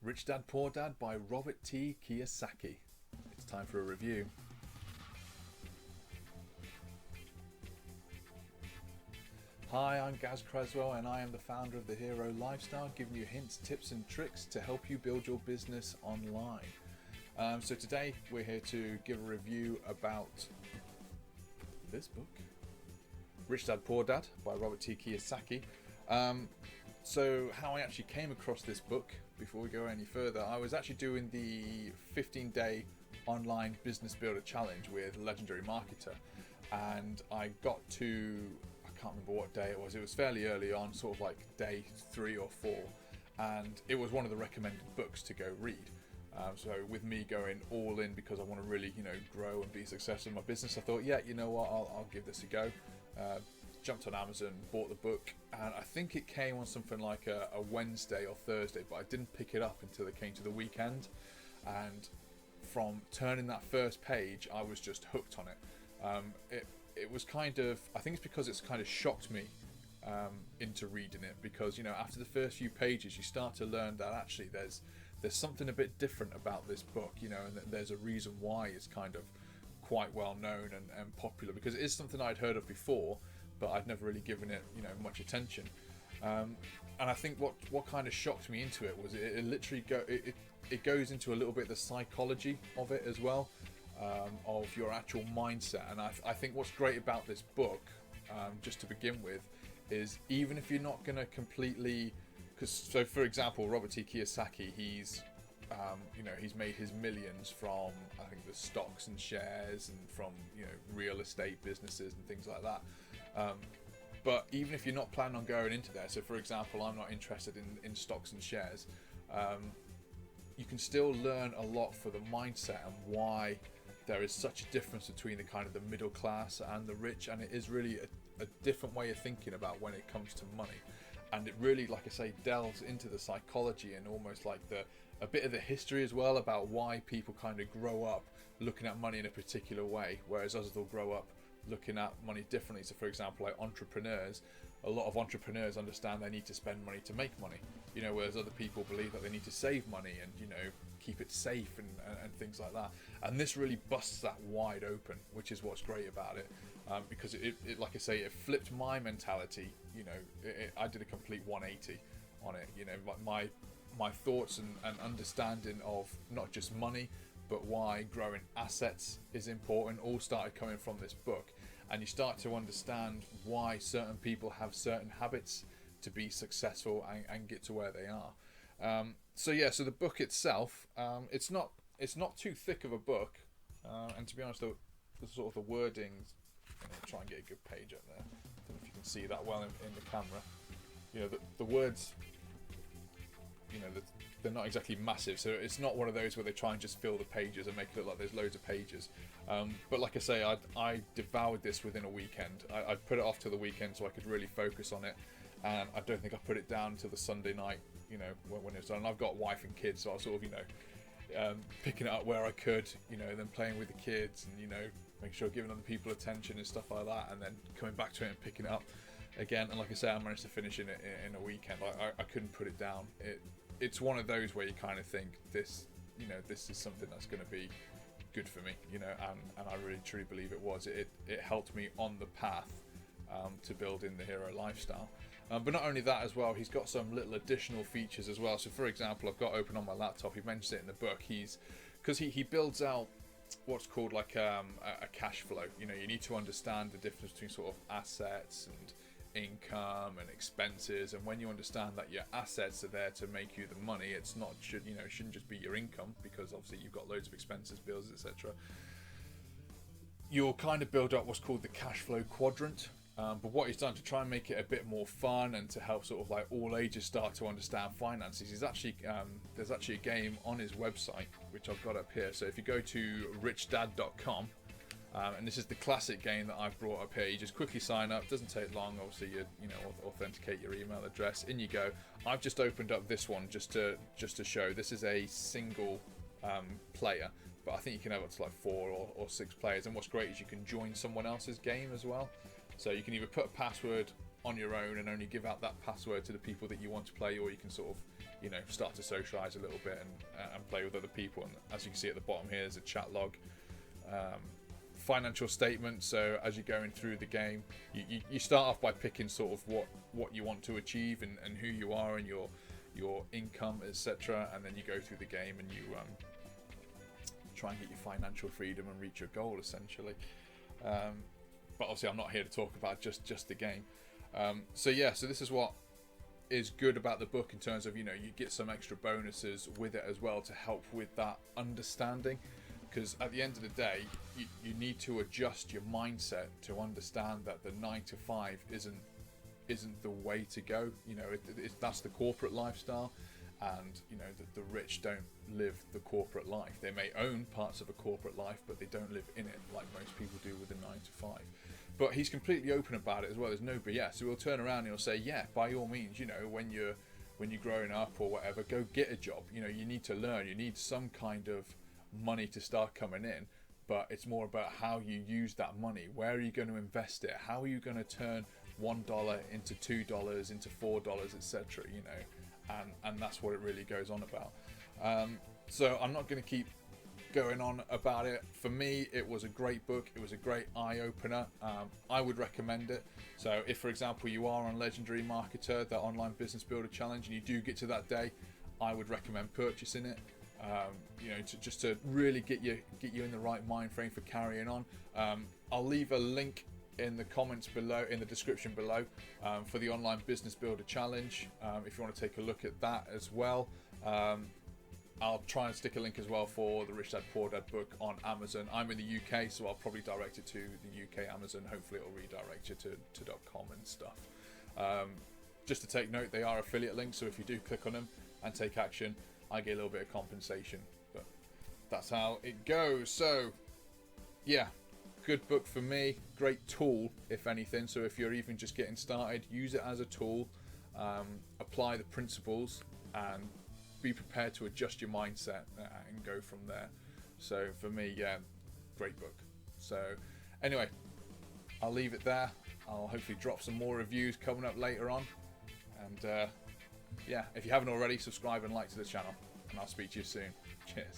Rich Dad Poor Dad by Robert T. Kiyosaki. It's time for a review. Hi, I'm Gaz Creswell and I am the founder of The Hero Lifestyle, giving you hints, tips and tricks to help you build your business online. So today we're here to give a review about this book, Rich Dad Poor Dad by Robert T. Kiyosaki. So how I actually came across this book, before we go any further, I was actually doing the 15-day online business builder challenge with Legendary Marketer, and I got to, I can't remember what day it was fairly early on, sort of like day 3 or 4, and it was one of the recommended books to go read. So with me going all in because I want to really, grow and be successful in my business, I thought, yeah, you know what, I'll give this a go. Jumped on Amazon, bought the book, and I think it came on something like a Wednesday or Thursday, but I didn't pick it up until it came to the weekend. And from turning that first page, I was just hooked on it. It was kind of, I think it's because it's kind of shocked me into reading it, because after the first few pages you start to learn that actually there's something a bit different about this book, and that there's a reason why it's kind of quite well known and popular, because it is something I'd heard of before, but I'd never really given it much attention. And I think what kind of shocked me into it was it literally it goes into a little bit of the psychology of it as well, of your actual mindset. And I think what's great about this book, just to begin with, is even if you're not going to completely, so for example, Robert T. Kiyosaki, he's made his millions from, I think, the stocks and shares and from real estate businesses and things like that. But even if you're not planning on going into there, so for example, I'm not interested in stocks and shares, you can still learn a lot for the mindset and why there is such a difference between the kind of the middle class and the rich, and it is really a different way of thinking about when it comes to money. And it really, like I say, delves into the psychology and almost like a bit of the history as well, about why people kind of grow up looking at money in a particular way, whereas others will grow up looking at money differently. So for example, like entrepreneurs, a lot of entrepreneurs understand they need to spend money to make money, whereas other people believe that they need to save money and keep it safe and things like that. And this really busts that wide open, which is what's great about it, because it like I say, it flipped my mentality. I did a complete 180 on it. My thoughts and understanding of not just money, but why growing assets is important, all started coming from this book. And you start to understand why certain people have certain habits to be successful and get to where they are. So the book itself, it's not too thick of a book, and to be honest, the sort of the wordings, I'm going to try and get a good page up there. I don't know if you can see that well in the camera. The words, they're not exactly massive, so it's not one of those where they try and just fill the pages and make it look like there's loads of pages. But like I say, I devoured this within a weekend. I put it off till the weekend so I could really focus on it, and I don't think I put it down until the Sunday night, when it was done. And I've got a wife and kids, so I was sort of, picking it up where I could, then playing with the kids and, making sure giving other people attention and stuff like that, and then coming back to it and picking it up again. And like I say, I managed to finish it in a weekend. I couldn't put it down. It's one of those where you kind of think this is something that's going to be good for me, and I really truly believe it was. It helped me on the path to building the hero lifestyle. But not only that as well, he's got some little additional features as well. So for example, I've got open on my laptop, he mentions it in the book, because he builds out what's called like a cash flow. You need to understand the difference between sort of assets and income and expenses, and when you understand that your assets are there to make you the money, it's not it shouldn't just be your income, because obviously you've got loads of expenses, bills, etc. You'll kind of build up what's called the cash flow quadrant. But what he's done to try and make it a bit more fun and to help sort of like all ages start to understand finances, he's actually there's actually a game on his website which I've got up here. So if you go to richdad.com, and this is the classic game that I've brought up here. You just quickly sign up, doesn't take long. Obviously, you authenticate your email address. In you go. I've just opened up this one just to show. This is a single player, but I think you can have up to like 4 or 6 players. And what's great is you can join someone else's game as well. So you can either put a password on your own and only give out that password to the people that you want to play, or you can sort of, you know, start to socialize a little bit and play with other people. And as you can see at the bottom here, there's a chat log, financial statement. So as you're going through the game, you start off by picking sort of what you want to achieve and who you are and your income, etc. And then you go through the game and you try and get your financial freedom and reach your goal, essentially. But obviously I'm not here to talk about just the game. So this is what is good about the book in terms of, you know, you get some extra bonuses with it as well to help with that understanding, because at the end of the day you need to adjust your mindset to understand that the 9 to 5 isn't the way to go. You know, that's the corporate lifestyle, and you know the rich don't live the corporate life. They may own parts of a corporate life, but they don't live in it like most people do with a 9 to 5. But he's completely open about it as well. There's no BS. So he'll turn around and he'll say, yeah, by all means, you know, when you're growing up or whatever, go get a job. You know, you need to learn. You need some kind of money to start coming in. But it's more about how you use that money. Where are you going to invest it? How are you going to turn $1 into $2 into $4, etc. You know, and that's what it really goes on about. So I'm not going to keep going on about it. For me, it was a great book. It was a great eye-opener. I would recommend it. So if, for example, you are on Legendary Marketer, the online business builder challenge, and you do get to that day, I would recommend purchasing it. You know, just to really get you in the right mind frame for carrying on. I'll leave a link in the comments below, in the description below, for the online business builder challenge, if you want to take a look at that as well. I'll try and stick a link as well for the Rich Dad Poor Dad book on Amazon. I'm in the UK, so I'll probably direct it to the UK Amazon. Hopefully it'll redirect you to .com and stuff. Just to take note, they are affiliate links, so if you do click on them and take action, I get a little bit of compensation. But that's how it goes. So yeah, good book for me. Great tool, if anything. So if you're even just getting started, use it as a tool. Apply the principles and be prepared to adjust your mindset and go from there. So for me, yeah, great book. So anyway, I'll leave it there. I'll hopefully drop some more reviews coming up later on. And yeah, if you haven't already, subscribe and like to the channel. And I'll speak to you soon. Cheers.